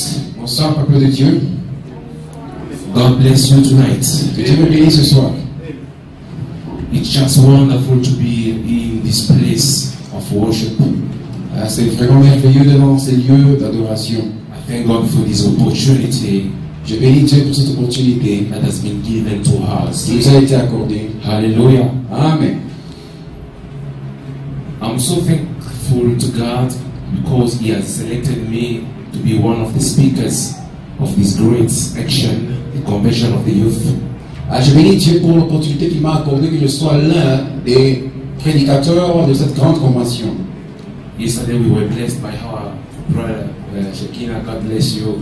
tonight. Bonsoir, peuple de Dieu. God bless you tonight. Que Dieu me bénisse ce soir. It's just wonderful to be in this place of worship. C'est vraiment merveilleux d'être dans ces lieux d'adoration. I thank God for this opportunity Je bénis Dieu pour cette opportunité that has been given to us. qui nous a été accordée. Hallelujah. Amen. I'm so thankful to God because He has selected me to be one of the speakers of this great action, the Convention of the Youth. Je bénis Dieu pour l'opportunité qu'il m'a accordée que je sois l'un des prédicateurs de cette grande convention. Yesterday we were blessed by our brother Shekinah. God bless you.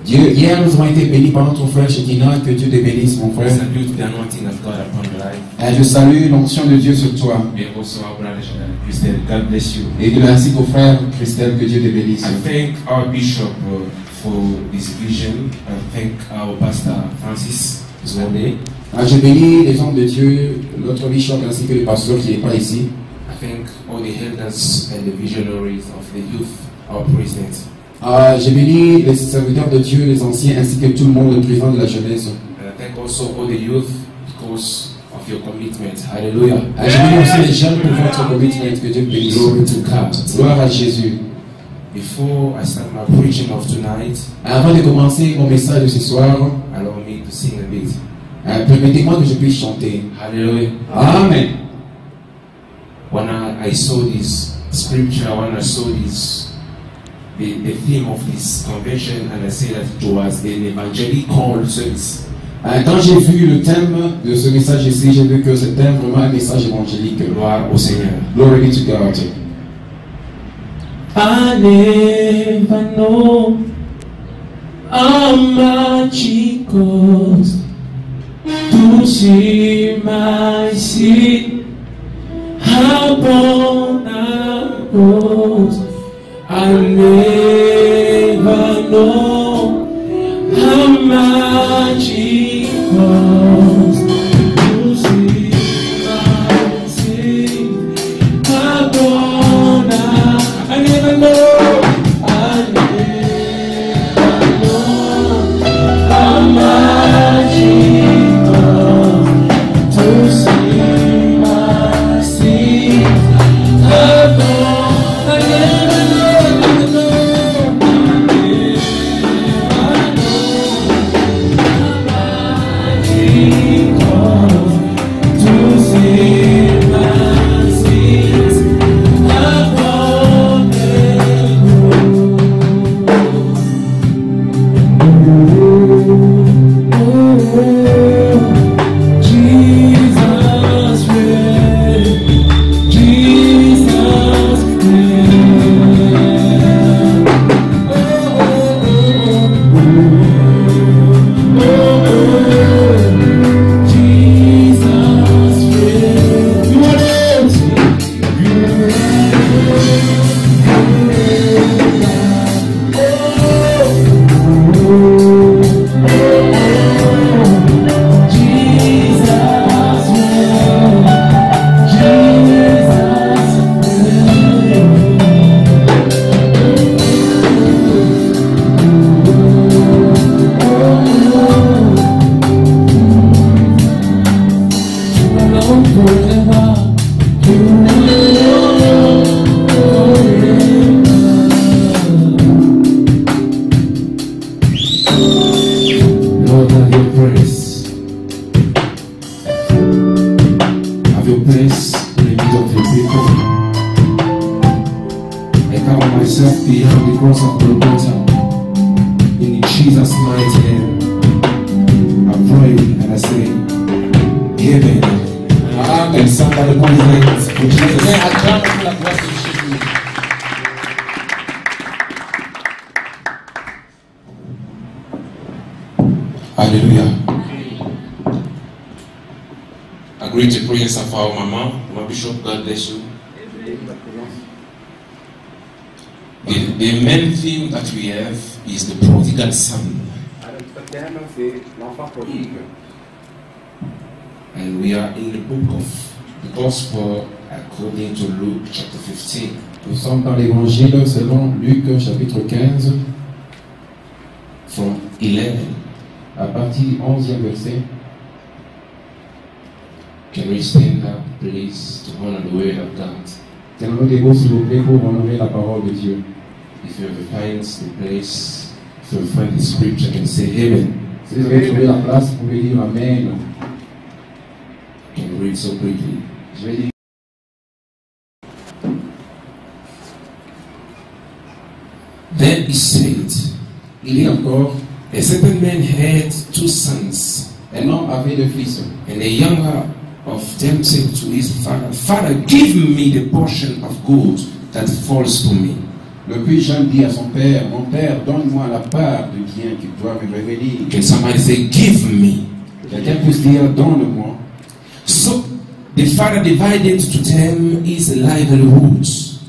Hier, nous avons été bénis par notre frère Shekinah. Que Dieu te bénisse, mon I frère. salute the anointing of God upon your life. Je salue l'onction de Dieu sur toi. And also our brother Christian. God bless you. Et de ainsi qu'au frère Christelle, que Dieu te bénisse. I thank our bishop for this vision. I thank our pastor Francis Zwande. Je bénis les hommes de Dieu, notre bishop ainsi que le pasteur qui n'est pas ici. I thank all the elders and the visionaries of the youth, our president. J'ai béni les serviteurs de Dieu, les anciens, ainsi que tout le monde, le président de la jeunesse. And I thank also all the youth because of your commitment. Hallelujah. J'ai béni aussi les jeunes pour votre commitment. Que Dieu bénisse. Glory to God. Gloire à Jésus. Before I start my preaching of tonight, Avant de commencer mon message de ce soir, allow me to sing a bit. permettez-moi que je puisse chanter. Hallelujah. Amen. When I saw this scripture, when I saw this, the theme of this convention, and I said that it was an evangelical service. Quand j'ai vu le thème de ce message ici, j'ai vu que c'était vraiment un message évangélique. Gloire au Seigneur. Glory be to God. I never know how much it costs to see my sin upon the cross. I never know how much it costs to see my sin upon the cross. I never know how much it costs to see my sin upon. I never know how much it costs to see my sins upon the cross. Jesus reigns, Jesus Lord, have your praise. Have your place in the midst of your people. I count myself beyond the cross of Golgotha. In Jesus' mighty name, I pray and I say, Amen. Amen. And somebody put his hands for Jesus. Hallelujah. I greet the prayers of our mama, my bishop. God bless you. The main theme that we have is the prodigal son. And we are in the book of the Gospel according to Luke chapter 15. Nous sommes dans l'évangile selon Luc chapitre 15. from 11. À partir du 11e verset. Can we stand up, please, to honor the word of God? Tenons-nous debout, s'il vous plaît, pour honorer la parole de Dieu. If you ever find the place, if you find the scripture, can say amen. Si vous avez trouvé la place, vous pouvez dire Amen. I can read so quickly. Je vais dire. Then he said, Il dit encore, a certain man had 2 sons, un homme avait 2 fils. and the younger of them said to his father, Father, give me the portion of good that falls to me. Le plus jeune dit à son père, mon père, donne-moi la part du bien qui doit me revenir. Can somebody say, give me? Quelqu'un puisse dire, donne-moi. So the father divided to them his livelihoods.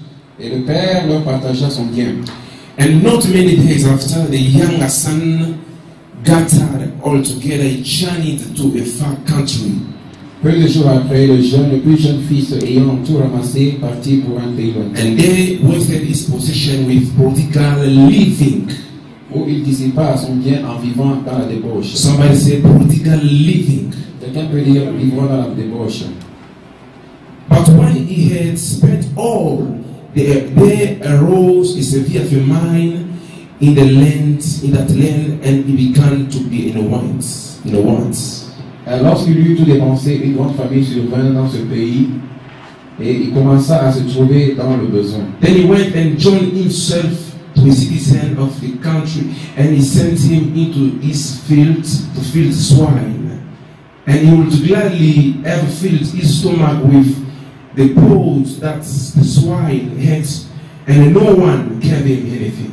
Et le père leur partagea son bien. And not many days after, the younger son gathered all together, he journeyed to a far country. Peu de jours après, le plus jeune fils, ayant tout ramassé, partit pour un pays lointain, And they wasted his possession with prodigal living. où il dissipa son bien en vivant dans la débauche. Somebody say prodigal living. Quelqu'un peut dire vivant dans la débauche. But when he had spent all, there arose a severe famine in that land, and he began to be in want. Lorsqu'il eut tout dépensé, une grande famine survint dans ce pays, et il commença à se trouver dans le besoin. Then he went and joined himself to a citizen of the country, and he sent him into his field to feed swine. And he would gladly have filled his stomach with the pods that the swine had, and no one gave him anything.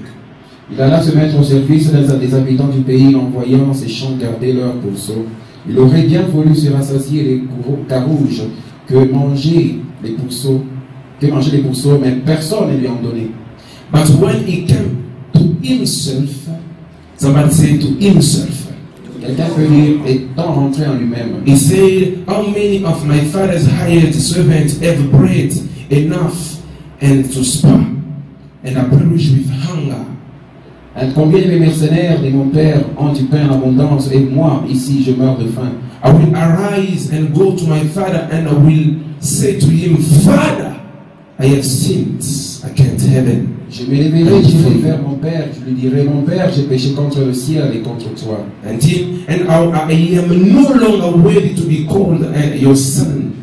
Il alla se mettre au service des habitants du pays en voyant ces champs garder leurs pourceaux. Il aurait bien voulu se rassasier les carouges que manger les pourceaux, mais personne ne lui en donnait. But when he came to himself, somebody say to himself, Quelqu'un peut dire, étant rentré en lui-même, he said, how many of my father's hired servants have bread enough and to spare, and I perish with hunger? combien de mes mercenaires de mon père ont du pain en abondance, et moi, ici, je meurs de faim. I will arise and go to my father, and I will say to him, Father, I have sinned against heaven. Je me lèverai, je vais vers mon père, je lui dirai, mon père, j'ai péché contre le ciel et contre toi. And I am no longer worthy to be called your son.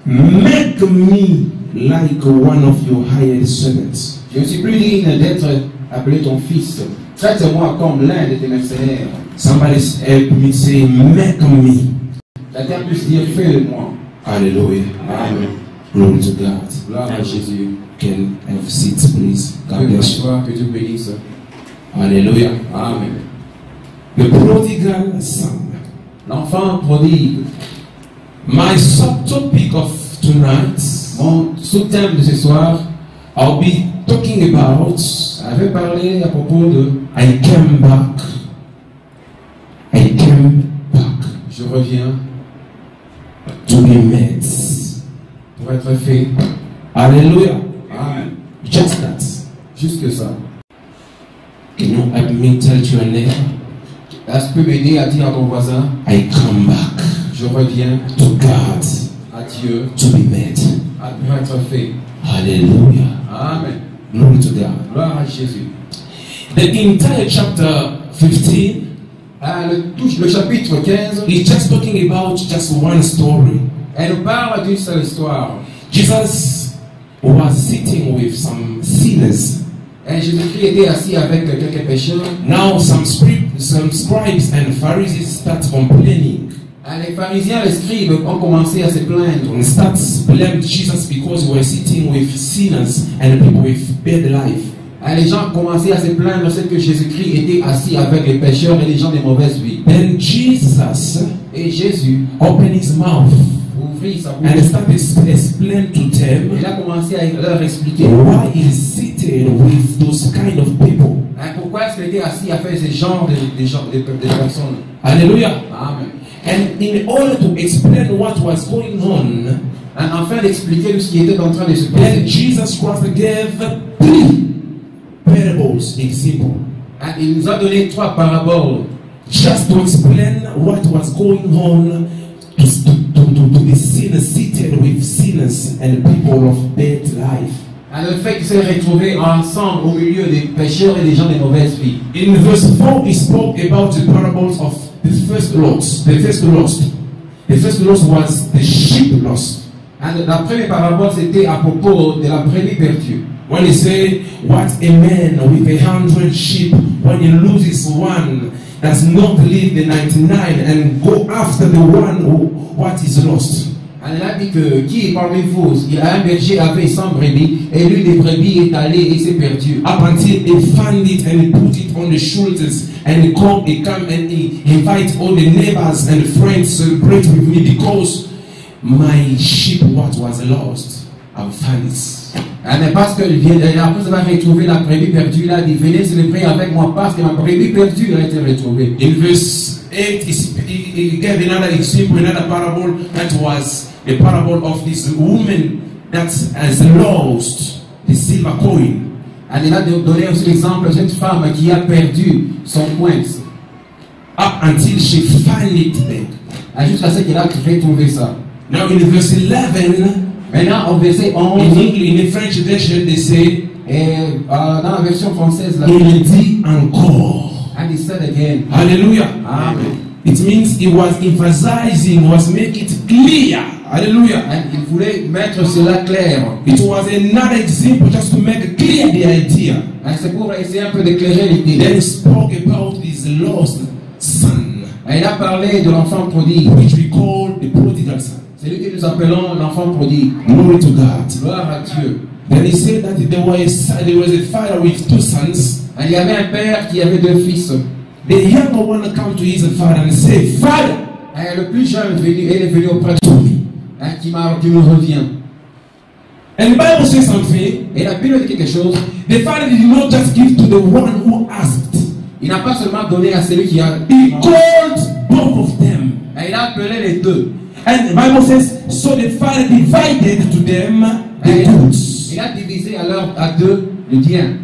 Make me like one of your hired servants. Je ne suis plus digne d'être appelé ton fils. Traite-moi comme l'un de tes mercenaires. Somebody help me say, make me. Quelqu'un puisse dire, fais-le-moi. Hallelujah. Amen. Glory to God. Gloire à Jésus. Can have seats, please. God bless you. Que Dieu bénisse. Hallelujah. Amen. The prodigal son. L'enfant prodigue. My subtopic of tonight, Mon sous-thème de ce soir, I'll be talking about avait parlé à propos de I came back. I came back je reviens to be met. pour être fait. Hallelujah. Amen. Just that. Juste ça. Can you help me tell your neighbor? Est-ce que tu peux m'aider à dire à ton voisin, I come back je reviens to God à Dieu to be met. pour être fait. Hallelujah. Amen. Glory to God. Gloire à Jésus. The entire chapter 15 Le chapitre 15, is just talking about just one story. elle nous parle d'une seule histoire. Jesus was sitting with some sinners. Et Jésus-Christ était assis avec quelques pécheurs. Now some scribes and Pharisees start complaining Les pharisiens, les scribes ont commencé à se plaindre. and start blaming Jesus because we were sitting with sinners and people with bad life. Les gens commençaient à se plaindre c'est que Jésus-Christ était assis avec les pécheurs et les gens de mauvaise vie. Then Jesus Et Jésus opened his mouth ouvrit sa and bouche. started to explain to them Il a commencé à leur expliquer why he is seated with those kind of people. pourquoi est-ce qu'il était assis avec ce genre de personnes. Hallelujah. Amen. And in order to explain what was going on, Afin d'expliquer tout ce qui était en train de se then passer, Jesus Christ gave 3 parables example. Et il nous a donné 3 paraboles. Just to explain what was going on to the sinners seated with sinners and people of bad life. Le fait qu'ils s'est retrouvé ensemble au milieu des pécheurs et des gens de mauvaise vie. In verse 4, he spoke about the parables of the first lost. The first lost. The first lost was the sheep lost. La première parabole, c'était à propos de la brebis perdue. When he said, what a man with 100 sheep, when he loses one, does not leave the 99 and go after the one who what is lost. Elle a dit que qui parmi vous, il y a un berger avait 100 brebis et l'une des brebis est allée et s'est perdue. Up until he found it and he put it on the shoulders and he come and he invite all the neighbors and friends to celebrate with me because my sheep what was lost, I found it. Parce que après avoir retrouvé la brebis perdue, il a dit venez célébrer avec moi parce que ma brebis perdue a été retrouvée. In verse 8, he gave another example, another parable that was the parable of this woman that has lost the silver coin. Il a donné aussi l'exemple de cette femme qui a perdu son coin. Up until she found it back. Jusqu'à ce qu'elle a retrouvé ça. Now in verse 11, maintenant au verset 11, in the French version they say, dans la version française, il dit encore. And he said again. Hallelujah. Amen. It means he was emphasizing, was making it clear. Hallelujah. And il voulait mettre cela clair. It was another example just to make clear the idea. C'est pour essayer un peu d'éclairer l'idée. Then he spoke about his lost son. Il a parlé de l'enfant prodigue, which we call the prodigal son. C'est lui que nous appelons l'enfant prodigue. Glory to God. Gloire à Dieu. Then he said that there was a father with 2 sons. Il y avait un père qui avait 2 fils. The younger one came to his father and said, Father, le plus jeune est venu auprès de lui, qui me revient. And the Bible says something. Et la Bible dit quelque chose. The father did not just give to the one who asked. Il n'a pas seulement donné à celui qui a. He called both of them. Et il a appelé les 2. And the Bible says, so the father divided to them the goods. Il a divisé à 2 le bien.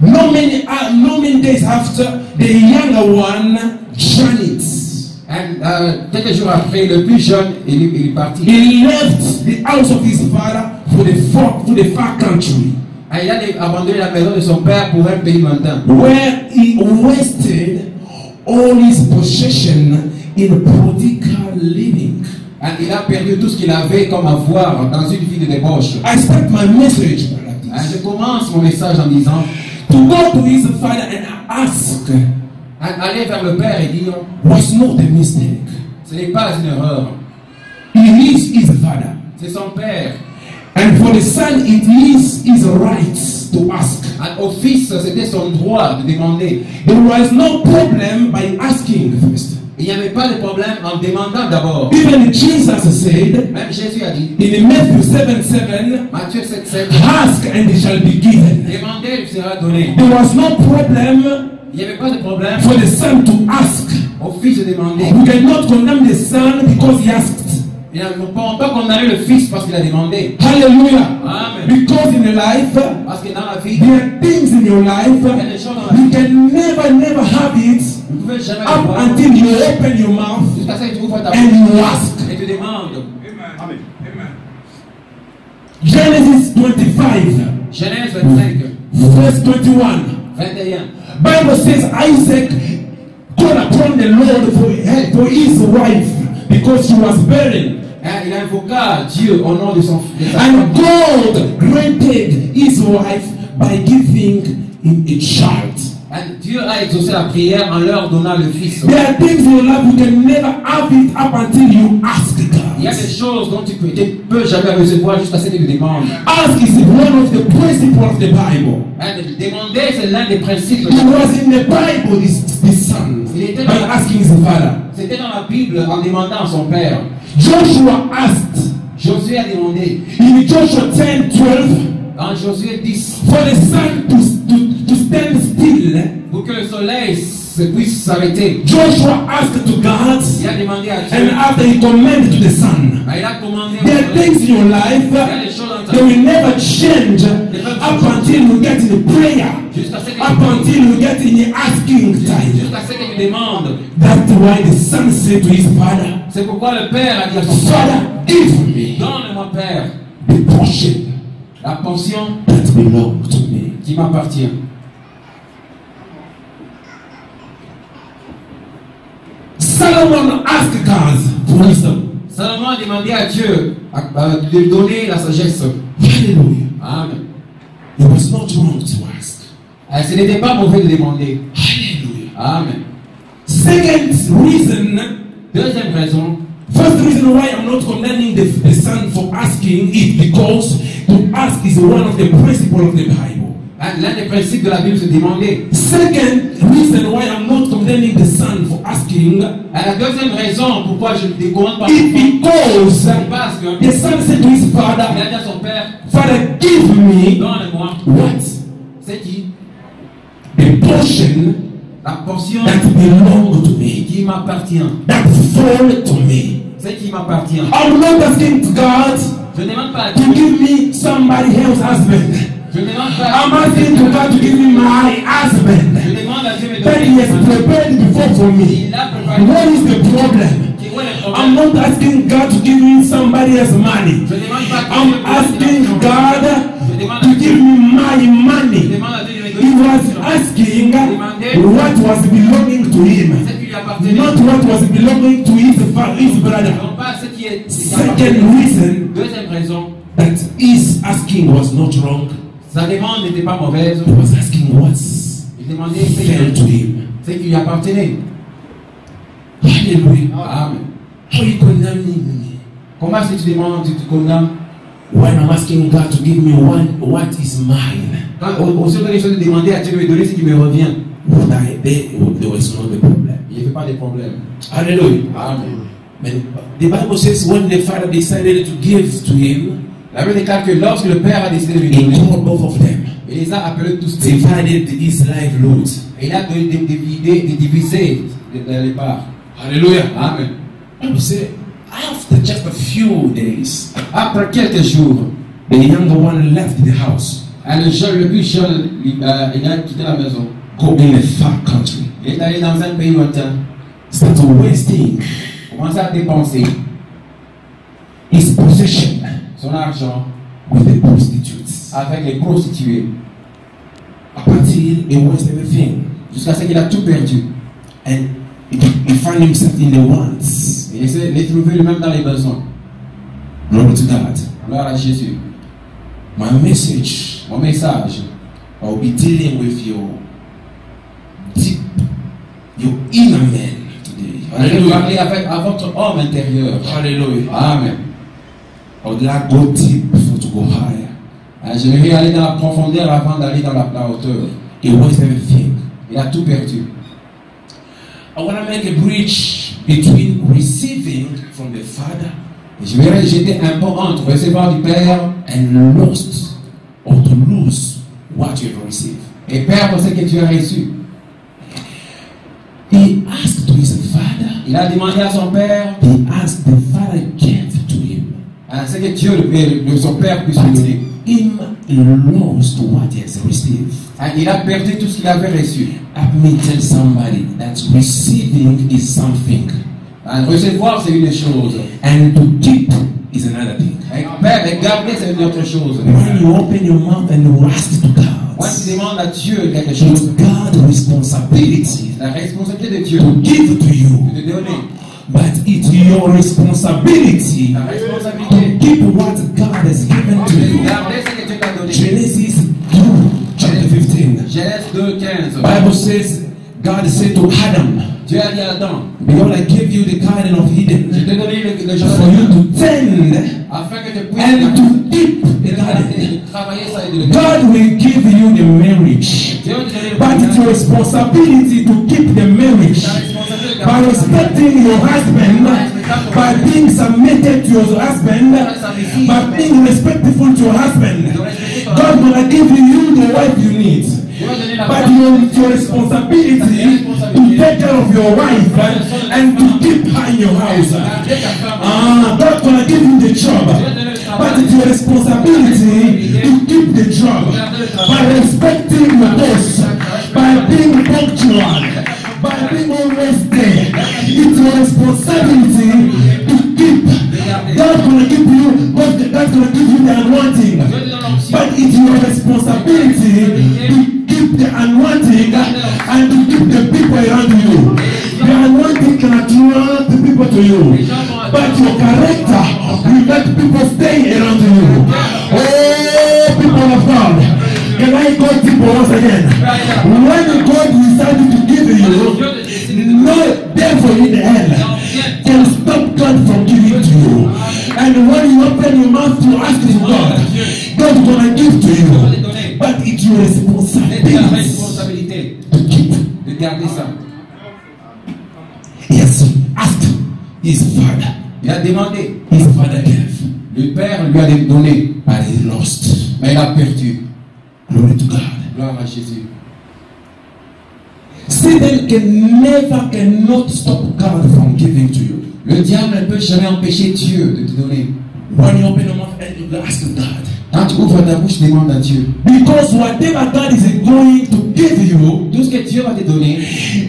No many days after, the younger one journeyed. And quelques jours après, le plus jeune, il est parti. He left the house of his father for the far country. Il a abandonné la maison de son père pour un pays lointain. Where he wasted all his possession in prodigal living. Il a perdu tout ce qu'il avait comme avoir dans une vie de débauche. I start my message like this. Je commence mon message en disant to go to his father and ask. Aller vers le père et dire was not a mistake. Ce n'est pas une erreur. He is his father. C'est son père. And for the son, it is his right to ask. Au fils, c'était son droit de demander. There was no problem by asking first. Il n'y avait pas de problème en demandant d'abord. Even Jesus said, même Jésus a dit, in Matthew 7:7, Matthieu 7:7, ask and it shall be given. Demandez, il sera donné. There was no problem. Il n'y avait pas de problème for the son to ask. Au fils de demander. We cannot condemn the son because he asked. Nous ne pouvons pas condamner le fils parce qu'il a demandé. Hallelujah. Amen. Because in your life, parce que dans la vie, there are things in your life you can never have it up until you open your mouth and you ask. Et tu demandes. Amen. Genesis 25. Genèse 25. Verse 21. 21. Bible says Isaac called upon the Lord for his wife because she was barren. Il invoqua Dieu au nom de son fils. And God granted his wife by giving him a child. And Dieu a exaucé la prière en leur donnant le fils. There are things in your life you can never have it up until you ask God. Il y a des choses dont tu peux jamais recevoir jusqu'à ce que tu demandes. Ask is one of the principles of the Bible. Demander, c'est l'un des principes. It was in the Bible, this son, by asking his father. C'était dans la Bible en demandant à son père. Joshua asked. Josué a demandé. In Joshua 10:12. Dans Josué 10. For the sun to stand still. Pour que le soleil puisse s'arrêter. Joshua asked to God, Il a demandé à Dieu. and after he commanded to the sun, Il a commandé there are things in your life il y a des choses dans ta that vie will never change up until you get in the prayer, jusqu'à ce que up until you get in the asking time. jusqu'à ce que tu demandes. That's why the son said to his father, C'est pourquoi le Père a dit à son Père, Father, give me donne-moi Père the portion la portion that belongs to me. qui m'appartient. Solomon asked God for wisdom. Salomon a demandé à Dieu de lui donner la sagesse. Hallelujah. Amen. It was not wrong to ask. Ce n'était pas mauvais de demander. Hallelujah. Amen. Second reason, Deuxième raison, first reason why I'm not condemning the son for asking is because to ask is one of the principles of the Bible. l'un des principes de la Bible, c'est demander. Second reason why I'm not condemning the son for asking La deuxième raison pourquoi je ne décommande pas is because c'est parce que the son said to his il father, a dit à son Père, Father, give me donne-moi what? c'est qui The portion la portion that belongs to me, qui m'appartient. that fall to me. C'est qui m'appartient. I'm not asking God Je ne demande pas à to Dieu. give me somebody else's husband. Je ne demande pas I'm à asking to God to give me my Je husband demande à Dieu de me that He has donner. prepared before for me. Il a préparé. What is the problem? Où est le I'm problème? not asking God to give me somebody else's money. Je ne demande pas à I'm Dieu de me asking donner. God Je demande à to Dieu. give me my Je money. demande à Dieu de me He donner. was asking what was belonging to him, Ce qui lui appartenait. not what was belonging to his brother. Non pas ce qui est. Second reason Deuxième raison, that his asking was not wrong. sa demande n'était pas mauvaise. He was asking what's Il demandait fair to him. ce qui lui appartenait. Hallelujah. Amen. How are you condemning me? Comment si tu demandes, tu te condamnes? When I'm asking God to give me what is mine, Au sur les choses de demander à Dieu de me donner ce qui me revient. there was not the problem. Il n'y avait pas de problème. Hallelujah. Amen. But the Bible says when the father decided to give to him, La Bible déclare que lorsque le Père a décidé de lui he donner, called both of them, il les a appelés tous. divided his life load. Il a divisé les parts. Hallelujah. Amen. Bible says after just a few days, Après quelques jours, the younger one left the house, le plus jeune, il a quitté la maison. go in a far country, Il est allé dans un pays lointain. start wasting Commence à dépenser his possession son argent with the prostitutes. avec les prostituées. Up until he wasted everything, Jusqu'à ce qu'il a tout perdu. and he found himself in the wants. Il s'est trouvé lui-même dans les besoins. Glory to God. Gloire à Jésus. My message, Mon message, I'll be dealing with your deep, your inner man today. on va parler à votre homme intérieur. Hallelujah. Amen. I would like to go deep before to go higher. Je vais aller dans la profondeur avant d'aller dans la hauteur. He wasted everything. Il a tout perdu. I want to make a bridge between receiving from the Father Je vais jeter un pont entre recevoir du Père and lost or to lose what you have received. et perdre ce que tu as reçu. He asked to his father. Il a demandé à son Père He asked the Father gave to him. ce que Dieu, son Père, puisse lui But donner. him lost what he has received. Il a perdu tout ce qu'il avait reçu. Let me tell somebody that receiving is something, Recevoir, c'est une chose. and to keep is another thing. Et garder, c'est une autre chose. When you open your mouth and you ask to Quand God, tu demandes à Dieu quelque it's chose, God's responsibility la responsabilité de Dieu to give to you, de te donner. but it's your responsibility La to responsabilité keep what God has given to de you. garder ce que Dieu t'a donné. Genesis 2, chapter 15. Genèse 2:15. Bible says, God said to Adam, Dieu a dit à Adam, behold, I gave you the garden of je Eden t'ai donné le for jardin you to tend afin que tu and puisses to keep the garden. travailler ça et de le God will give you the marriage, Dieu va te donner le but it's your mariage. responsibility to keep the marriage Ta responsabilité de by garder respecting your husband, by being submitted to your husband, by being respectful to your husband. God will give you the wife you need, Dieu va donner la but femme. it's your responsibility to of your wife and to keep her in your house. God's gonna give you the job, but it's your responsibility to keep the job by respecting your boss, by being punctual, by being always there. It's your responsibility to keep. God's gonna give you, God's gonna give you the anointing, but it's your responsibility to keep the anointing and to keep the people around you. The anointing can attract the people to you, but your character will let people stay around you. Oh, people of God, can I go deeper once again? When God decided to give you, no devil in hell can stop God from giving to you. And when you open your mouth to ask for God, God's gonna give to you. But it's your responsibility to keep. De garder ça. Yes, asked his father. Il a demandé. His father gave. Le père lui a donné. But he lost. Mais il a perdu. Glory to God. Gloire à Jésus. Satan cannot stop God from giving to you. Le diable ne peut jamais empêcher Dieu de te donner. When you open your mouth and you ask God. Quand tu ouvres ta bouche, demande à Dieu. Because whatever God is going to give you, Tout ce que Dieu va te donner,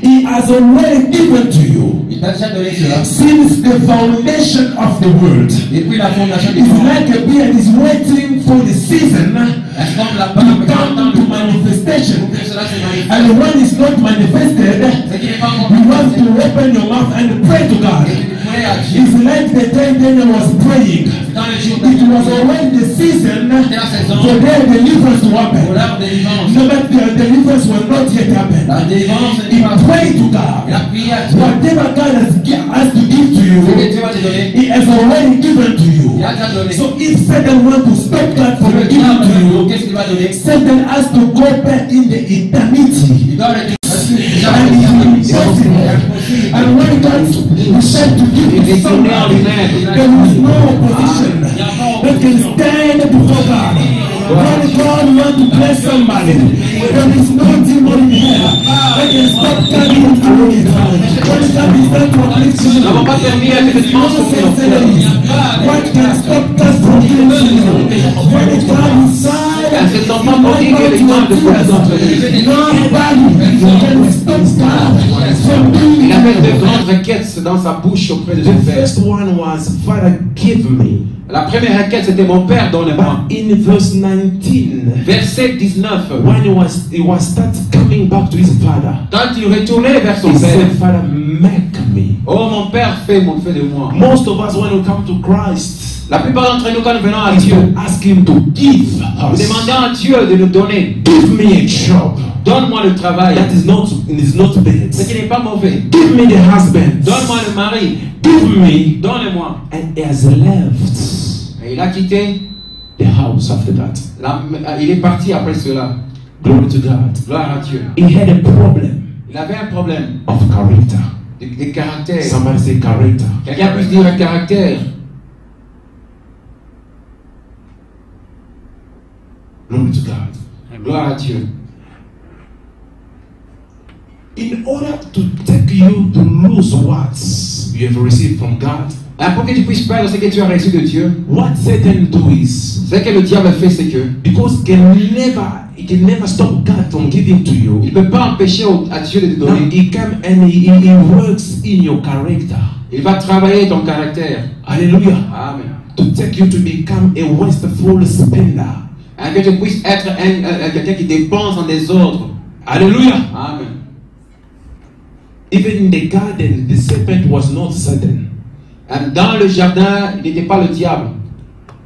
He has already given to you. il t'a déjà donné cela. Since the foundation of the world. Depuis la fondation du It's monde. like a beard is waiting for the season C'est comme la to barbe qui come attend to manifestation. que cela se manifeste. And when it's not manifested, Ce qui n'est pas encore you have manifesté. to open your mouth and pray to God. Et tu pries à Dieu. It's like the time Daniel was praying. Dans le jour It was already the season for their deliverance to happen. pour leur délivrance. No, but their deliverance will not yet happen. La délivrance He n'est pas prayed to Il a God. prié à Dieu. Whatever God has to give to Ce que you, Dieu va te donner, He has already given to you. il a déjà donné. So if Satan wants to stop God from Le giving diable, to you, qu'est-ce qu'il va donner? Satan has to go back in the eternity. Il doit le And it will be possible. And when God decided to give it to somebody, there is no opposition that can stand before God. When God wants to bless somebody, there is no demon in hell that can stop God from doing it. When God is done to afflict you, N'avons pas permis à cette dimension de what can stop God from giving to you? When God decides À cet enfant prodigue, l'exemple de nobody can stop God from doing Il avait de it. grandes requêtes dans sa bouche auprès de son The père. first one was, Father, give me. La première requête, c'était mon père, donne-moi. But in verse 19, Verset 19. when he was start coming back to his father, Quand il retournait vers son he père, said, Father, make me. oh mon père, fais de moi. Most of us, when we come to Christ, La plupart d'entre nous, quand nous venons à is Dieu, to ask him to give nous us. demandons à Dieu de nous donner. Give me a job. Donne-moi le travail. That is not bad. Ce qui n'est pas mauvais. Give me the husband. Donne-moi le mari. Give me. Donne-moi. And he has left Et il a quitté. the house after that. Il est parti après cela. Glory to God. Gloire à Dieu. He had a problem Il avait un problème of character. de caractère. Somebody say character. Quelqu'un peut dire un caractère. Glory to God. Gloire à Dieu. In order to take you to lose what you have received from God, Alors pour que tu puisses perdre ce que tu as reçu de Dieu, what Satan do is, ce que le diable fait, c'est que because he can never stop God from giving to you. il ne peut pas empêcher à Dieu de te Now donner. he come and he works in your character. Il va travailler ton caractère. Hallelujah. Amen. To take you to become a wasteful spender. Hein, que tu puisses être quelqu'un qui dépense en désordre. Hallelujah. Amen. Even in the garden, the serpent was not Satan. Hein, dans le jardin, il n'était pas le diable.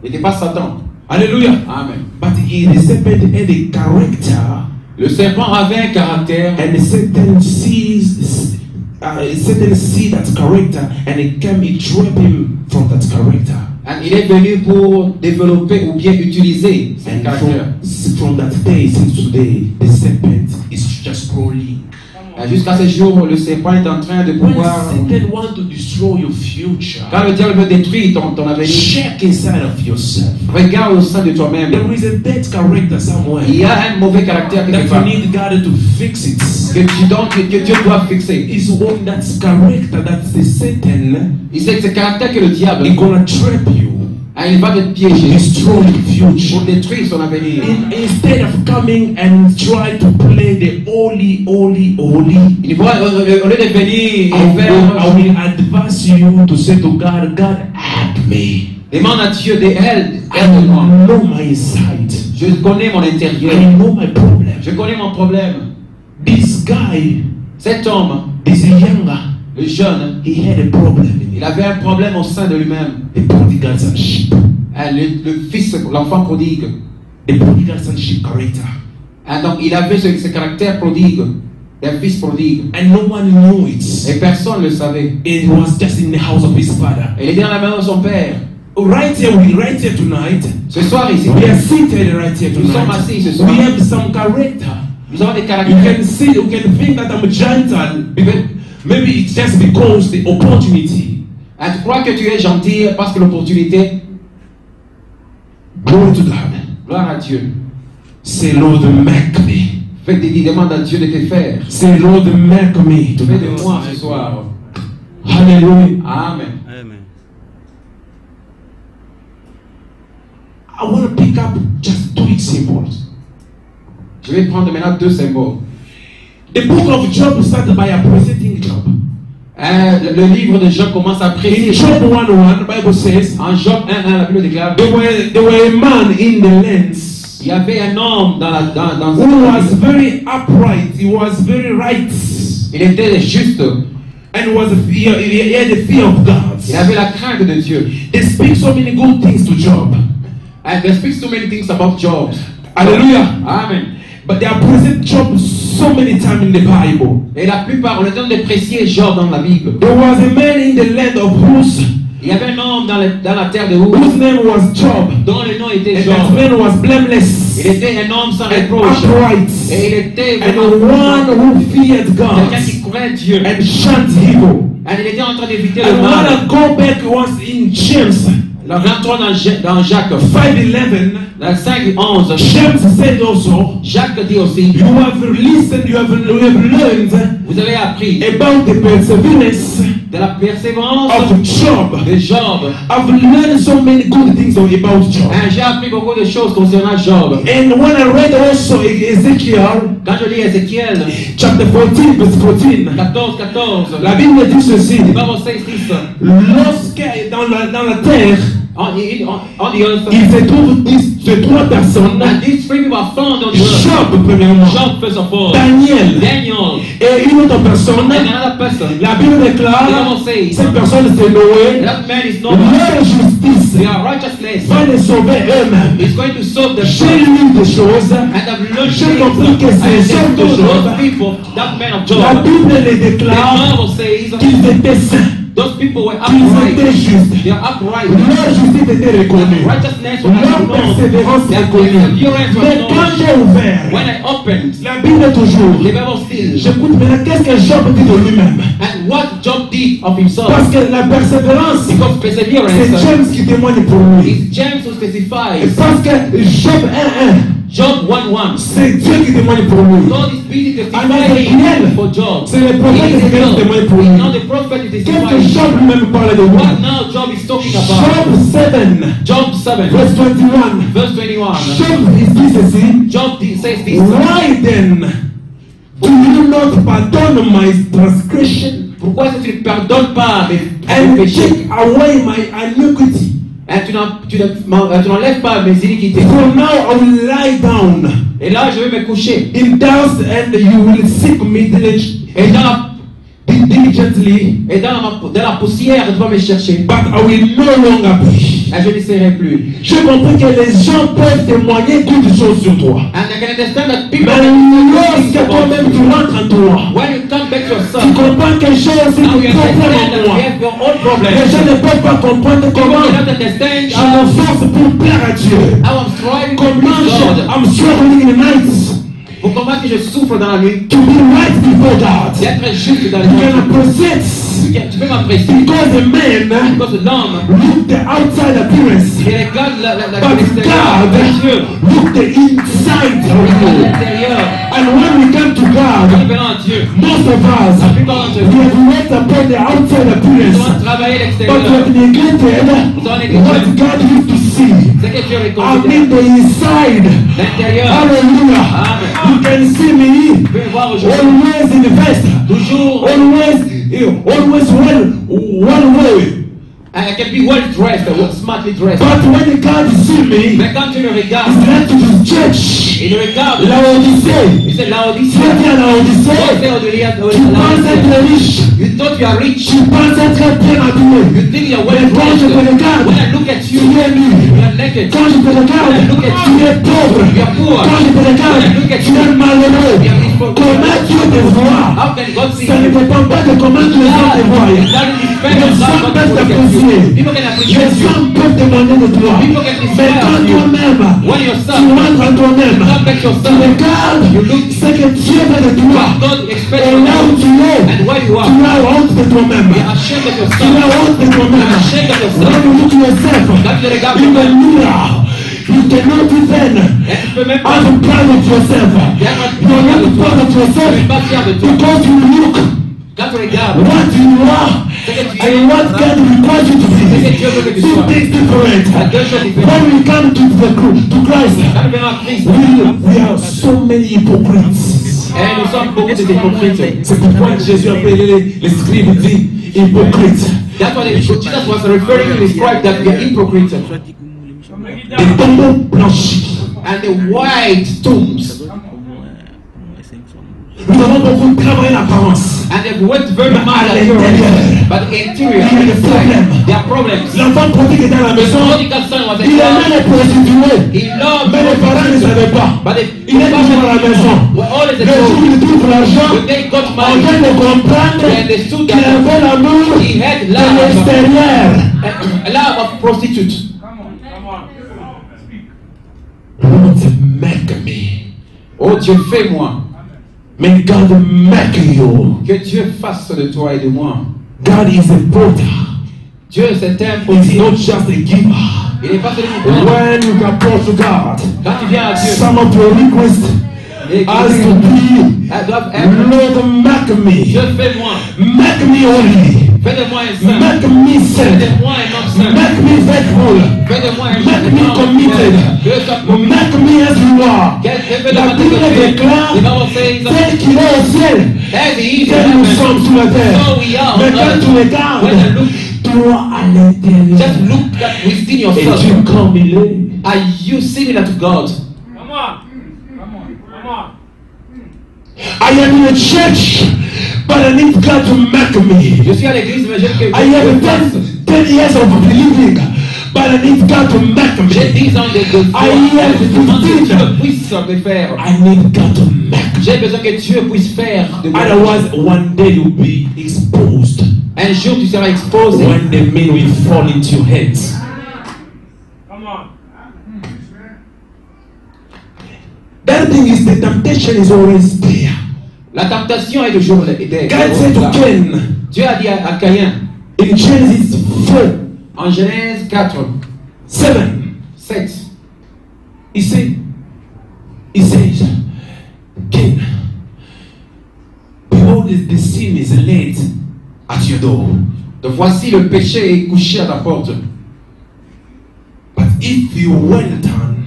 Il n'était pas Satan. Hallelujah. Amen. But the serpent had a character, Le serpent avait un caractère. and Satan sees that character, and he trapped him from that character. Hein, il est venu pour développer ou bien utiliser ce And caractère. from that day since today, the serpent is just crawling. Jusqu'à ce jour, le serpent est en train de When pouvoir... Satan wants to destroy your future, Quand le diable veut détruire ton avenir, check inside of yourself. regarde au sein de toi-même. There is a bad character somewhere Il y a un mauvais caractère that quelque you part need God to fix it. que Dieu doit fixer. It's one that's character that's the Satan Il sait que c'est le caractère que le diable, is gonna trap you, il va te piéger destroy your pour future. détruire son avenir. Instead of coming and try to play the holy, Il voit, au lieu de venir et I faire, will advise you to say to God, God, help me. demande à Dieu aide I moi. know my inside. Je connais mon intérieur. I know my problem. Je connais mon problème. This guy, Cet homme, this young, le jeune, he had a problem in il it. avait un problème au sein de lui-même. The prodigal son sheep. Le fils, l'enfant prodigue. The prodigal son sheep character. Donc il avait ce caractère prodigue, d'un fils prodigue. And no one knew it. Et personne ne le savait. It was just in the house of his father. Il était dans la maison de son père. Right here tonight, Ce soir ici, we are seated right here nous sommes tonight. assis ce soir. We have some character. Nous avons des You caractères. can see, you can think that I'm gentle. Maybe it's just because the opportunity. Tu crois que tu es gentil parce que l'opportunité. Glory to God. Gloire à Dieu. Say, Lord, make me. Fais des demandes à Dieu de te faire. Say, Lord, make me. Fais de moi ce soir. Hallelujah. Amen. Amen. I want to pick up just two symbols. Je vais prendre maintenant deux symboles. The book of Job started by appreciating Job. Le livre de Job commence à In préciser. Job 1:1, the Bible says, En Job 1:1, la Bible déclare there were a man in the lands il y avait un homme dans who was very upright. He was very right. il était juste. And he had the fear of God. Il avait la crainte de Dieu. They speak so many good things to Job. And they speak so many things about Job. Hallelujah. Amen. But they present Job so many times in the Bible. Et la plupart, on est en train de déprécier Job dans la Bible. There was a man in the land of Uz, Il y avait un homme dans la terre de Uz whose name was Job. dont le nom était And that Job. man was blameless Il était un homme sans and reproche. upright. Et il était And vraiment one who feared God quelqu'un qui courait Dieu. and shunned evil. Et il était en train d'éviter le And when mal. I go back once in James Alors, rentrons dans Jacques 5:11, dans 5:11. James said also, Jacques dit aussi, you have listened, you have learned vous avez appris about the perseverance de la persévérance of Job. de Job. I've learned so many good things about Job. J'ai appris beaucoup de choses concernant Job. And when I read also Ezekiel Quand je lis Ézéchiel chapter 14, verse 14, 14, la Bible dit ceci, the Bible says this, lorsque dans la terre, on the earth, il se trouve ces trois personnes, and these three people are found on the earth. Job premièrement, Job first of all, Daniel Daniel, et une autre personne. and another person. La Bible déclare, The Bible says, cette personne c'est Noé, that man is not leur justice their righteousness va les sauver eux-mêmes. is going to solve the J'ai problem. lu des choses, And I've learned j'ai compris que things. c'est And Job de those Job. people, that man of La Job, Bible les the déclare Bible says qu'ils étaient saints, those people were qu'ils étaient upright. justes. They are upright. Leur justice était reconnue. Righteousness was Leur known. persévérance Their reconnue. perseverance Mais was quand known. j'ai ouvert When I opened la Bible toujours, the Bible still, j'écoute maintenant qu'est-ce que Job dit de lui-même. and what Job did of himself, Parce que la persévérance, because c'est perseverance James qui témoigne pour lui. is James who specifies. Parce que Job 1:1, Job 1:1. c'est Dieu qui témoigne pour lui. God is busy And testifying Ezekiel, for Job. c'est le prophète It is qui God. témoigne pour lui. It's not the prophet who Qu'est-ce que testifies. Job lui-même parle de lui? What now Job is talking about? Job 7, Job 7, verse 21. verse 21. Job dit ceci. Job says this. Why then do you not pardon my transgression Pourquoi est-ce que tu ne pardonnes pas mes and péchés? take away my iniquity? Et tu n'enlèves pas mes iniquités. For now I will lie down Et là, je vais me coucher. in dust and you will seek me Et diligently, dans la poussière, tu vas me chercher. but I will no longer be. Et je ne serai plus. J'ai compris que les gens peuvent témoigner toutes choses sur toi. And I can understand that people Mais lorsque toi-même tu rentres en toi, when you come back to yourself, tu comprends que j'ai aussi now des you problèmes understand en that moi. you have your own Les problems. gens ne peuvent pas comprendre People comment cannot understand je me force pour plaire à Dieu. how I'm striving to Comment please God. I'm struggling in the nights. Pour comprendre que je souffre dans la nuit. to be right before God. D'être juste dans les You can mains. appreciate Tu peux m'apprécier. because the man Parce que l'homme, look the outside appearance, il regarde la but l'extérieur. Dieu, God look the inside of regarde you. l'intérieur. And when we come to God, Nous venons à Dieu. most of us La plupart d'entre we nous, have worked upon the outside nous appearance, devons travailler but we l'extérieur. have neglected what God used to see. C'est que Dieu I récolte mean the inside. l'intérieur. Hallelujah. Amen. You can see me Tu peux voir aujourd'hui. always invest, Toujours, always one way. I can be well dressed, smartly dressed. But when God see me, Mais quand tu me regardes, it's like to the church. il regarde, Laodicée. il c'est Tu Laodicée. es à Laodicée. Tu penses être riche. You thought you are rich. Tu penses être bien habillé. You think you are well Mais quand je te dressed. regarde, When I look at tu you, es nu. you are naked. Quand je te regarde, tu es pauvre. You are poor. Quand je te regarde, tu es malheureux. Comment Dieu te voit? How can God see Ça ne you? dépend pas de comment les gens te voient. It doesn't depend Les on gens God peuvent what people can t'apprécier. see. People can Les appreciate you. gens peuvent demander de toi. People can Mais inspire quand you. toi-même, When tu yourself, rentres en toi-même, come back tu yourself, regardes you look ce que Dieu veut de toi. what God expects Et from là où you. tu es, And where you tu are, as honte de toi-même. you are ashamed of Tu yourself. as honte de toi-même. You are ashamed of yourself. When you look at yourself, Quand tu regardes in the toi-même, mirror, you cannot even et tu peux même pas have proud of yourself. You are not proud of yourself tu es pas fier de toi. because you look Quand tu regardes, what you are and what God requires you to be. Two things different. il y a deux choses différentes. When we come to Christ, Quand nous venons à Christ, we are so many hypocrites. et nous sommes beaucoup de hypocrites. C'est pourquoi Jésus a appelé les scribes dit hypocrites. That's why Jesus was referring to the scribe that we are hypocrites. Des tombeaux blanchis. And the white tombs. Nous avons beaucoup travaillé l'apparence. And they've worked very much à at l'intérieur, but the interior, il y a des problèmes. there are problems. L'enfant prodigue était à la The maison. prodigal son was a Il aimait child. les prostituées. He loved Mais les parents ne savaient pas. but Il est toujours à la maison. were always Le jour où a il trouve l'argent, when they got on married, vient de comprendre they understood qu'il that avait l'amour he had de love, l'extérieur. a love of prostitute. Lord, make me. Oh Dieu, fais-moi. May God make you. Que Dieu fasse de toi et de moi. God is a potter. Dieu, c'est un He's potier. not just a giver. Il n'est pas celui qui donne. When you approach God, Quand tu viens à Dieu, some of your requests et has to be, elles doivent être Lord, make me. Dieu, fais-moi. Make me holy. Fais de moi un saint. Make me Fais saint. de moi un homme saint. Make me faithful. Fais de moi un Make me homme committed. Dieu soit commis. Make me as you are. La Bible déclare tel qu'il est au ciel, as he is in tel nous heaven, sommes sur la terre. so we are Mais on quand tu earth. regardes, When you look, toi à l'intérieur, just look at within et yourself. Dieu comme il est. Are you similar to God? I am in a church, but I need God to make me. Je suis à l'église, mais j'aime que I have 10 years of believing, but I need God to make j'ai me. 10 ans de foi. I have Je demande que 15. Dieu puisse me faire. I need God to make me. J'ai besoin que Dieu puisse faire de moi. Otherwise, one day you'll be exposed. Un jour, tu seras exposé. When the men will fall into your hands. That thing is the temptation is always there. La tentation est toujours là. God said to Cain Dieu a dit à Caïn, in Genesis 4, en Genèse 4, 7, 7, he says, Cain, behold, the sin is laid at your door. donc voici le péché est couché à ta porte. But if you well done,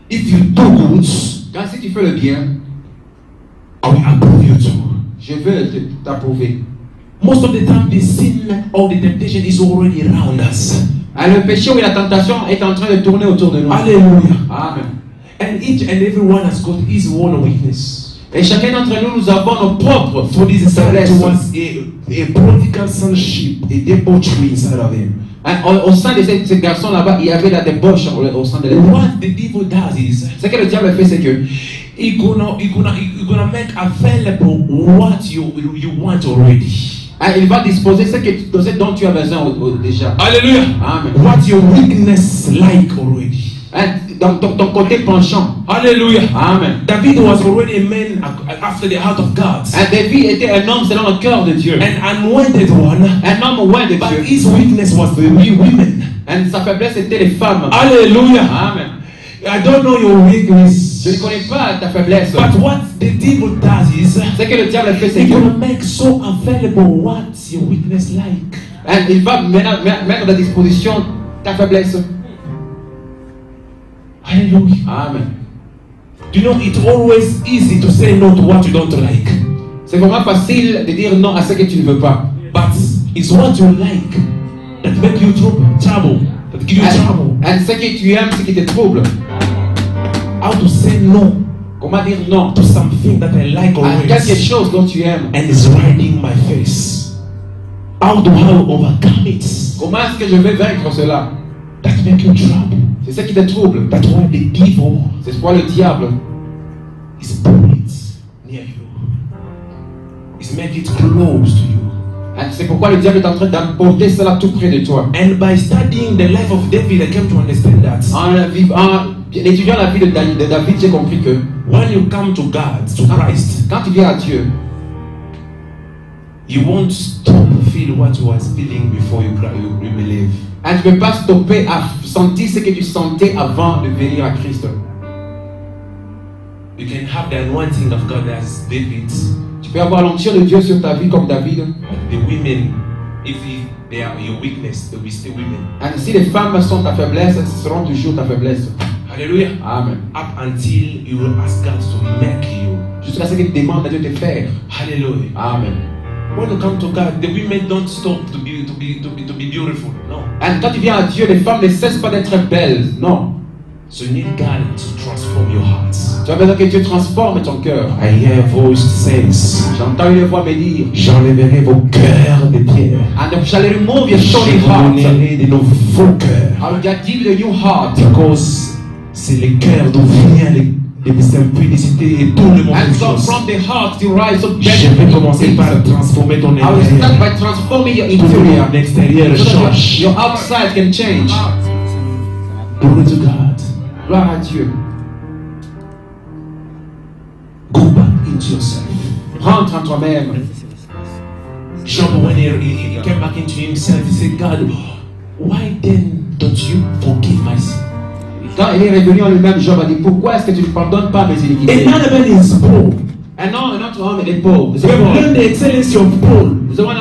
if you do good, Quand si tu fais le bien, I will approve you too. je vais t'approuver. Most of the time, the sin or the temptation is already around us. Ah, le péché ou la tentation est en train de tourner autour de nous. Hallelujah. Amen. And each and every one has got his own weakness. Et chacun d'entre nous, nous avons nos propres For this son faiblesses. was a prodigal sonship, a debauchery inside of him. Hein, au sein de ce garçon là-bas, il y avait la débauche au sein de lui. What the devil does is, Ce que le diable fait, c'est que he gonna make available what you want already. hein, il va disposer ce dont tu as besoin déjà. Hallelujah. Amen. What your weakness like already. Hein, dans ton côté penchant. Hallelujah. Amen. David was already a man after the heart of God. David était un homme selon le cœur de Dieu. An anointed one. Un homme loin de But Dieu. his weakness was the women. Et sa faiblesse était les femmes. Hallelujah. Amen. I don't know your weakness. Je ne connais pas ta faiblesse. But what the devil does is, Ce que le diable fait, c'est he's que going to make so available what's your weakness like. il va mettre à ta disposition ta faiblesse. Hallelujah. Amen. You know, it's always easy to say no to what you don't like. C'est vraiment facile de dire non à ce que tu ne veux pas. But it's what you like that make you trouble. That give you trouble. Et ce que tu aimes, ce qui te trouble. How to say no Comment dire non to something that I like à quelque always chose dont tu aimes. and is riding my face. How do I overcome it? Comment est-ce que je vais vaincre cela? That make you trouble. C'est ce qui te trouble. That's why the devil C'est pourquoi le diable is putting it near you. He's making it close to you. c'est pourquoi le diable est en train d'apporter cela tout près de toi. And by studying the life of David, I came to understand that En étudiant la vie de David, j'ai compris que when you come to God, to Christ, quand tu viens à Dieu, you won't stop feel what you was feeling before you believe. tu ne peux pas stopper à sentir ce que tu sentais avant de venir à Christ. You can have the anointing of God as David. Tu peux avoir l'onction de Dieu sur ta vie comme David. The women, if they are your weakness, they will be still women. Et si les femmes sont ta faiblesse, ce seront toujours ta faiblesse. Hallelujah. Amen. Up until you will ask God to make you. Jusqu'à ce qu'il demande à Dieu de faire. Hallelujah. Amen. When you come to God, the women don't stop to be beautiful. No. Et quand tu viens à Dieu, les femmes ne cessent pas d'être belles. Non. So you need God to transform your heart. Tu as besoin que Dieu transforme ton cœur. I hear a voice says, J'entends une voix me dire, j'enlèverai vos cœurs de pierre. and shall remove your Je stony vous heart. donnerai de nouveaux cœurs. I will give you a new heart. Because c'est le cœur d'où vient les simplicité et tout le monde. And so from the heart you rise up. Je vais commencer par transformer ton I will start intérieur. by transforming your Pour que interior. ton extérieur So that change. your outside can change. Glory to God. Gloire à Dieu. Go back into yourself. Rentre en toi-même. Job, when he came back into himself, he said, God, why then don't you forgive my sin? Quand il est revenu en lui-même, Job a dit, pourquoi est-ce que tu ne pardonnes pas mes iniquités? Another man is Paul. Un autre homme est Paul. We have learned the excellency of Paul. Nous avons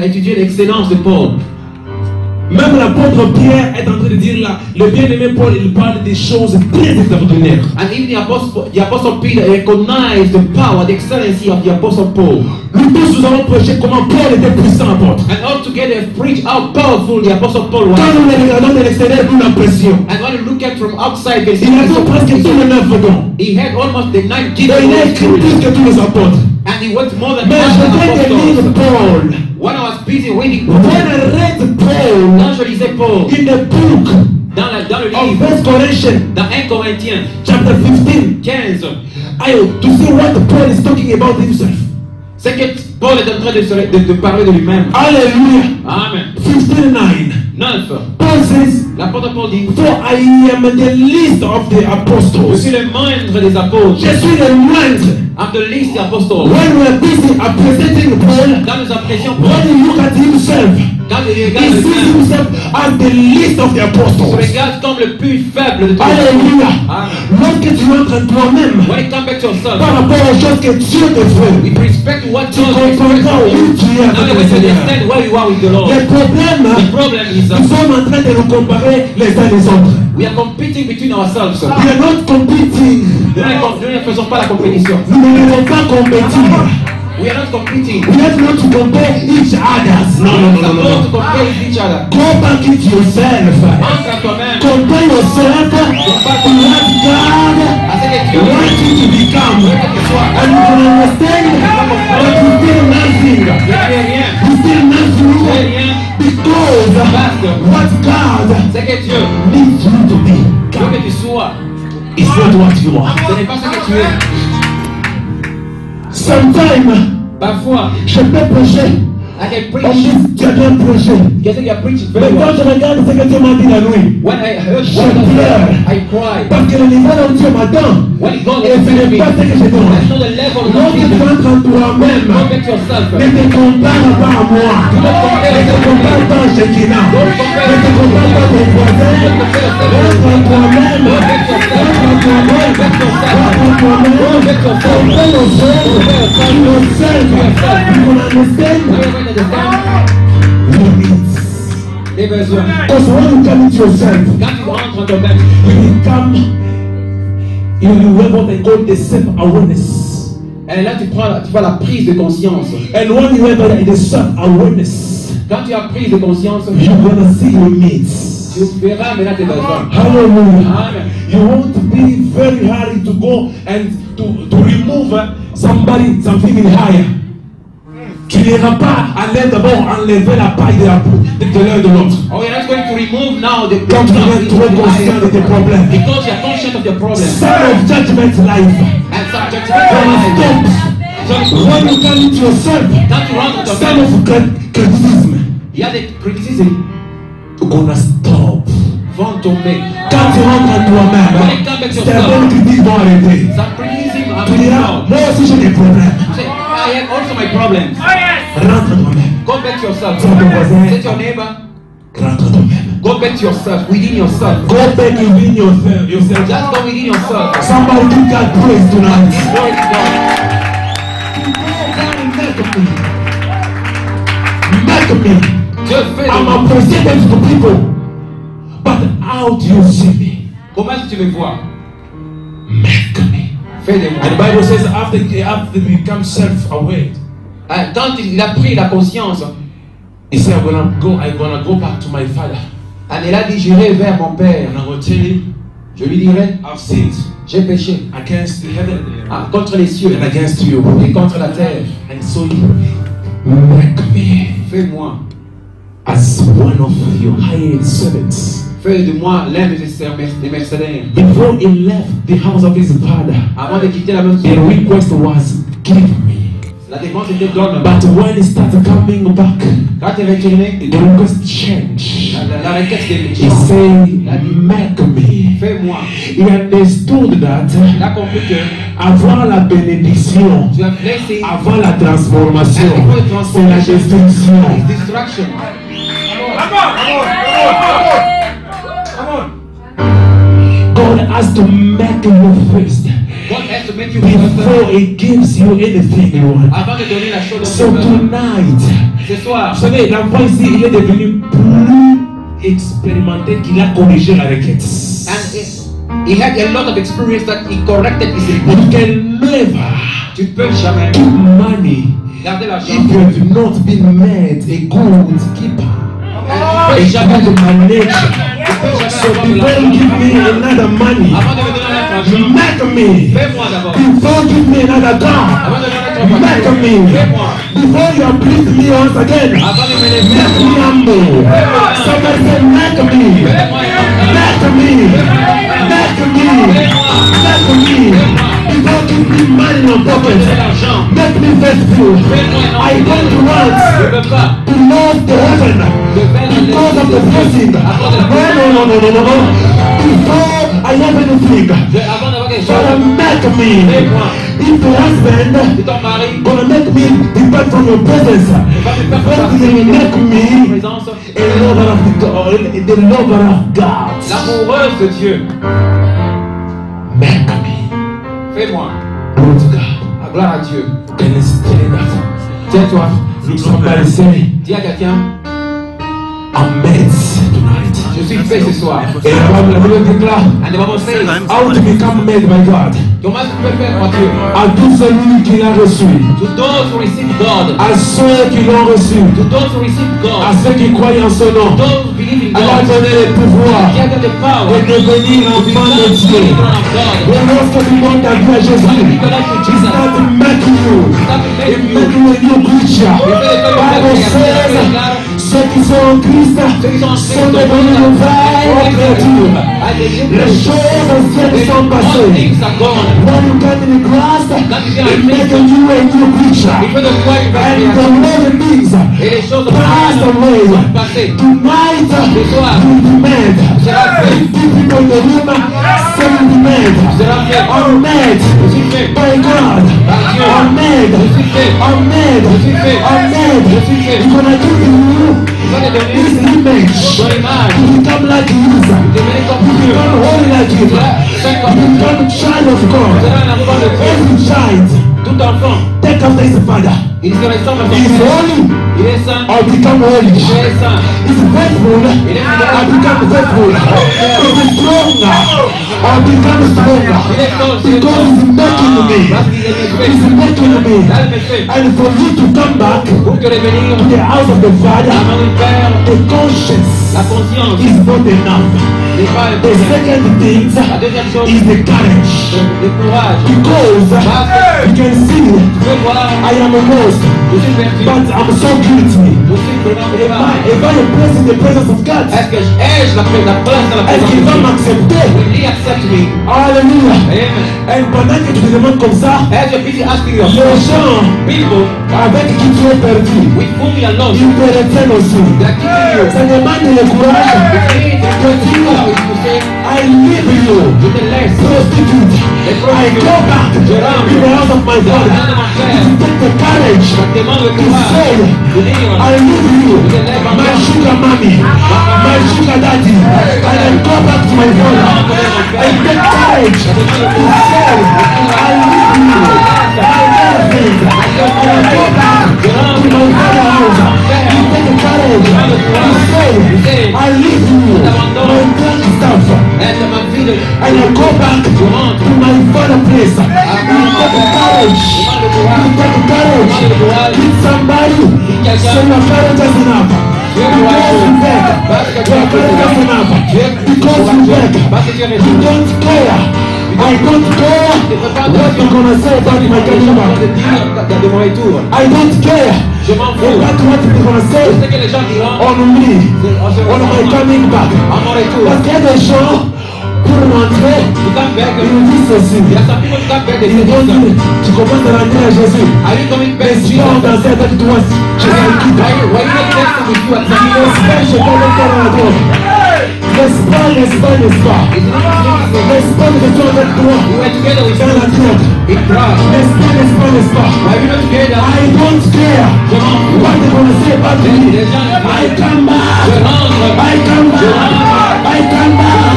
étudié l'excellence de Paul. Même l'apôtre Pierre est en train de dire là, le bien-aimé Paul, il parle des choses très extraordinaires. And even the apostle Peter recognized the power, the excellency of the apostle Paul. Nous tous, nous allons prêcher comment Paul était puissant, apôtre. And all together preach how powerful the apostle Paul was. Quand nous les regardons de l'extérieur, nous l'impression. And when you look at from outside, they Il a fait presque tous les 9 dons. he had almost the 9 Et il a écrit plus que tous les apôtres. and he went more than Mais je vais te lire apostles. Paul. When I was busy reading, When I read Paul quand je lisais Paul in the book dans le of livre, 1 Corinthians, dans 1 Corinthiens chapter 15, 15, to see what Paul is talking about himself. c'est que Paul est en train de parler de lui-même. Hallelujah. Amen. 15:9. 9. Paul says, L'apôtre Paul dit, for I am the least of the je apostles. suis le moindre des apôtres. Je suis le moindre. I'm the least apostle. When we are busy presenting Paul, Quand nous apprécions Paul, when he look at himself, quand il he regarde sees lui-même, himself as the least of the il apostles. regarde comme le plus faible de tous. Alléluia. Amen. Lorsque tu entres en toi-même When you come back to yourself, par rapport aux choses que Dieu te fait, with respect to what tu God has comprendras où tu es now avec you le Seigneur. understand where you are with the Lord. Le problème, The problem is nous sommes en train de nous comparer les uns les autres. we are competing between ourselves. We are not competing. Nous ne faisons pas la compétition. Nous ne devons pas compétir. We are not competing. We have not to compare each others. No, no, no, no, no, Supposed to no. compare with each other. Go back into yourself. Entre à toi-même. Compare yourself to what God À ce que Dieu wants you to become. And you can understand that you still nothing. ne fait rien. You still Ne nothing fait rien. because what God C'est que Dieu needs you to be veut que tu sois. is not what you are. Ce n'est pas ce que tu es. Sometimes Parfois, je peux prêcher I can On preach. dit, tu as bien prêché. You can say you preach Mais very quand well. je regarde ce que Dieu m'a dit la nuit, When I heard Je what pleure. I cried. parce que le niveau où Dieu m'attend, When it goes et ce n'est pas ce que je demande. that's not the level of Lorsque tu Jesus. entres en toi-même, Go back to yourself. ne te compare pas à moi. Ne te compare pas à Shekinah. Ne te compare pas à ton voisin. Rentre en toi-même. Rentre en toi-même. Rentre en toi-même. Compare yourself. Yourself. You will understand your needs. Les besoins. Because when you come into yourself, Quand tu rentres en toi-même, you become, you have what they call the self-awareness. et là tu fais la prise de conscience. And when you have the self-awareness, Quand tu as prise de conscience, you're gonna see your needs. tu verras maintenant tes besoins. Hallelujah. Amen. You won't be very hurry to go and to remove somebody, something higher. Tu n'iras pas aller d'abord enlever la paille de l'un de l'autre. Oh, you're not going to remove now the Quand tu es trop conscient de tes problèmes. because you're conscious of your problem. Son of judgment life. And subject Gonna to stop. When you come into yourself, Quand tu rentres en son toi-même, of criticism il y a des criticismes gonna stop. vont tomber. Quand tu rentres en toi-même, certaines critiques vont arrêter. Some criticism are Tu diras, out. moi aussi j'ai des problèmes. Say, I have also my problems. Rentre en toi-même. Go back to yourself. Tell your voisin, Say to your neighbor, rentre en toi-même. go back to yourself, within yourself. Go back within yourself. Just go within yourself. Somebody give God praise tonight. Glory to God. Make me. Dieu fait de I'm moi. a president to people. But how do you see me? Comment est-ce que tu me vois? Make me. Fais de moi. And the Bible says after you become self-aware, Quand il a pris la conscience, he said, I'm gonna go back to my father. il a dit, j'irai vers mon Père. And I'm gonna tell him, Je lui dirai, I've sinned j'ai péché against heaven contre les cieux and against you. et contre la terre. And so you make me Fais-moi. as one of your hired servants. Fais de moi l'un de tes mercenaires. Before he left the house of his father, Avant de quitter la maison, the request was, give me. la défense était donne. But when he started coming back, Quand il est retourné, the request changed. la requête He était said, make me. fais-moi. He understood that Il a compris que avant la bénédiction, tu as blessé avant la transformation, c'est la his destruction. destruction. God has to make you first God has to make you before first he gives you anything you want. avant de donner la chose So au Seigneur. tonight, Ce soir, vous savez, l'enfant ici, il est devenu plus expérimenté qu'il a corrigé la requête. and he had a lot of experience that he corrected his report. You can never Tu peux jamais keep money garder l'argent. if you have not been made a good keeper. Tu peux A jamais good manager. So before you give me another money, avant de me donner notre argent, make me. fais-moi d'abord. Before you give me another car, Avant de me donner notre make argent, me. fais-moi. Before you uplift me once again, Avant de me make lever, me humble. Somebody say, make me. fais-moi. Make me. Make me. Make me. Before you give me money in your pocket, L'argent, make me faithful. I don't je want ne veux pas to love the heaven because of the blessing. No. Before I have anything, avant d'avoir quelque gonna chose, make me. If the husband c'est ton mari, gonna make me depart from your presence, va te faire first partir he de make ta me présence, a lover of the lover of God. l'amoureuse de Dieu. Make me. Fais-moi. Glory to God. À gloire à Dieu. Can you say that? Tiens-toi. Somebody say, Dis à quelqu'un, I'm made tonight. je suis fait ce soir. Et la Bible déclare, And the Bible says, how to become made by God. comment tu peux faire pour Dieu? À tout celui qui l'a reçu, To those who receive God, à ceux qui l'ont reçu, to those who receive à God, ceux qui croient en son nom, those who believe in à leur God, donner le pouvoir He has got the power de devenir enfant de Dieu. children of God. Et lorsque tu donnes ta vie à Jésus, Give your life to He Jesus. start making you. Start to He make make you. you a new creature. Bible says, ceux qui sont en Christ sont devenus de nouvelles créatures. Les choses anciennes sont passées. When you come in Christ, it makes you a new creature. And the old things passed away. Tonight, you demand. People in the room say you demand. Are made by God. Are made. Are made. Are made. He's gonna give you his image. You become like Jesus. You become holy like Jesus. You become a child of God. Every child. Tout enfant, Take after his father. il se ressemble à He is son père. holy. Il est saint. Or become holy. Il est saint. He's faithful. Or become faithful. He's stronger. Or become stronger. Because he's making me. He's making me. And for you to come back Pour que les venir to the house of the Father, avant du Père, the conscience la conscience is not enough. n'est pas The second thing La deuxième chose, is the courage. le courage. Because you can see Tu peux voir, I am a ghost, je suis perdu, but I'm so guilty. je suis vraiment If I am placed in the presence of God, Est-ce que ai-je la place dans la est-ce présence qu'il de va Dieu? m'accepter? Will he accept me? Alléluia. Amen. Et pendant que tu te demandes comme ça, As you're busy asking les yourself, gens people avec qui tu es perdu, with whom you are lost, ils te retiennent aussi. they are keeping you. Ça demande le courage You de say, you say, I leave you. je te laisse. Prostitute. I go back to the house of my father. You take the courage Je te demande le to courage say, de dire, I leave you, my sugar mommy, my sugar daddy, and I go back to my father. I take courage to say, I leave you, my girlfriend, and I go back to my father's house. You take the courage to say, I leave you, my drunk stuff, aide ma fille, and I go back to my father's place. You take the courage. You take the courage. Meet somebody. Say your courage is enough. Because you beg. Your courage is enough. Because you beg. You don't care. I don't care what you're gonna say about my coming back. de mon retour. I don't care Je m'en fous. about what you're gonna Je say sais que les gens diront, on me, on my coming back. à mon retour, Parce qu'il y a des gens, pour rentrer, tu t'en beg, ils nous disent ceci. il y a certains qui t'en beg Ils vont de dire, tu commences à rentrer à Jésus. Are you coming back Mais to si Jesus? on dansait avec toi, je vais le quitter. Why you not dancing with you at the L'espace, je vais le faire à la droite. L'espace, l'espace, l'espace. L'espace que tu as avec toi, We were together with dans la droite. in Christ. L'espace, l'espace, l'espace. Why we not together? I don't care what they're gonna say about me. I come back. Je rentre. I come back. I come back.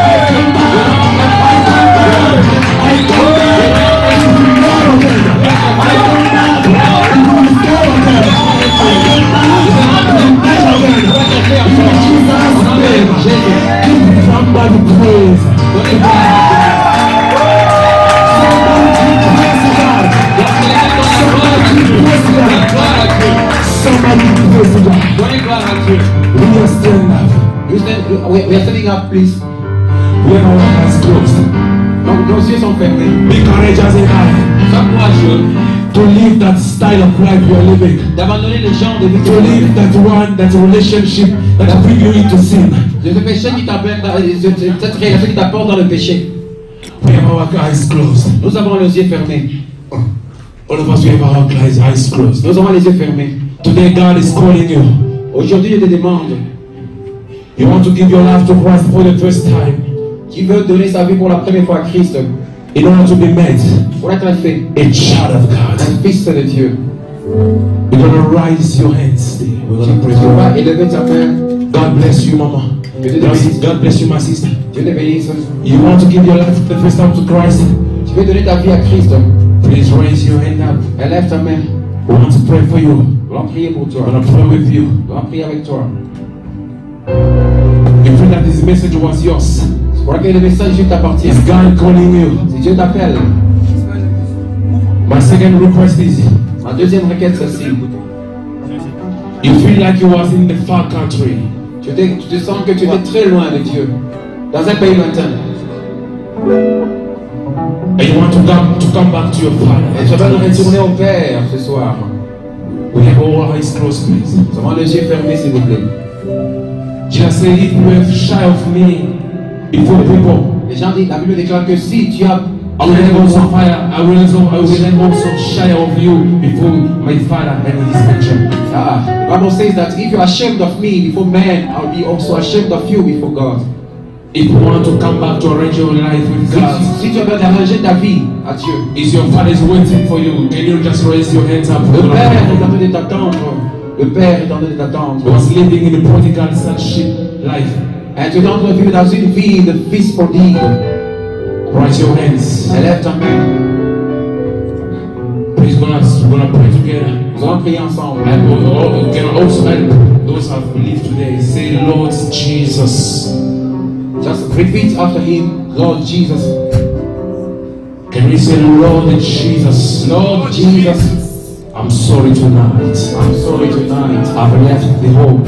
I come back. I come back. I come back. To be more of them. I come back. To be more of them. I come back. To be more of them. In Jesus' name. Give somebody praise. Somebody praise God. Somebody praise God. Donnez gloire à Dieu. We are standing up. We are standing up, please. We have our eyes closed. Donc nos yeux sont fermés. Be courageous enough Sois courageux to live that style of life you are living. d'abandonner les gens de vie To live that one, that relationship that bring you into sin. de ce péché qui t'apporte, cette relation qui t'apporte dans le péché. We have our eyes closed. Nous avons les yeux fermés. All of us, we have our eyes closed. Nous avons les yeux fermés. Today, God is calling you. Aujourd'hui, je te demande, You want to give your life to Christ for the first time. qui veut donner sa vie pour la première fois à Christ, In order to be made pour être fait a child of God. un fils de Dieu. You're going to raise your hands. We're going to pray Tu for vas you. élever ta main. God bless you, Mama. God bless you, my sister. Dieu te bénisse. You want to give your life for the first time to Christ? Tu veux donner ta vie à Christ. Please raise your hand up. Élève ta main. We want to pray for you. Nous allons prier pour toi. We're going to pray with you. Nous allons prier avec toi. You feel that this message was yours. C'est pour que le message t'appartient. Is God calling you? Si Dieu t'appelle, My second request is ma deuxième requête c'est celle-ci. you feel like you was in the far country. Tu te sens que tu es très loin de Dieu, dans un pays lointain. And you want to come back to your Et tu vas nous Father. retourner au Père ce soir. We have all our eyes closed, please. Nous avons les yeux fermés, s'il vous plaît. Jesus said, if you were shy of me before people, Les gens disent, la Bible déclare que si tu as I will then also fire. I will then also shy of you before my Father and His angel. the Bible says that if you are ashamed of me before men, I'll be also ashamed of you before God. If you want to come back to arrange your life with God, Si tu as besoin d'arranger ta vie à Dieu, is your Father is waiting for you? Can you just raise your hands up? le Père est en train de t'attendre. Le Père est en train de t'attendre. He was living in the prodigal sonship life. Et tu es en train de vivre dans une vie de fils prodigue. Raise your hands. Élève ta main. Please, we're gonna pray together. Nous allons prier ensemble. And we can also help those who have believed today. Say, Lord Jesus. Just repeat after him, Lord Jesus. Can we say, Lord Jesus? Lord Jesus, I'm sorry tonight. I'm sorry tonight. I've left the home.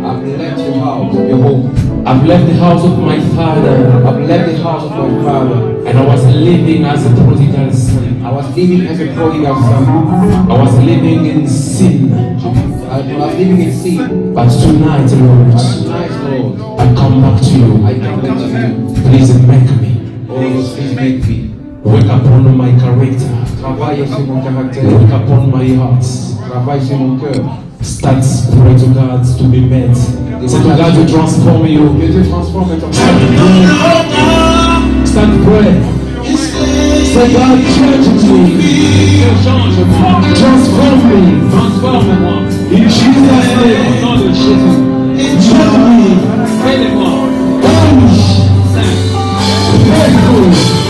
I've left your house, your home. I've left the house of my father. I've left the house of my father. And I was living as a prodigal son. I was living as a prodigal son. I was living in sin. I was living in sin. But tonight, Lord, Tonight, Lord, I come back to you. I come back to you. Please make me. Oh, please make me. Work upon my character. Travaille sur mon caractère. Work upon my heart. Travaille sur mon cœur. Start praying to God to be met. Say to God to transform you. Que Dieu transforme ton Start praying. Say God change me. Transform me. Transforme-moi. In Jesus' name. Au nom de Jésus. Change me. Fais-les-moi. Holy. Saint. Faithful.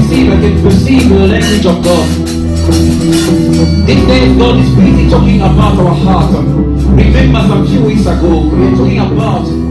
receive and can perceive the language of God. These days God is busy talking about our heart. Remember some few weeks ago, we were talking about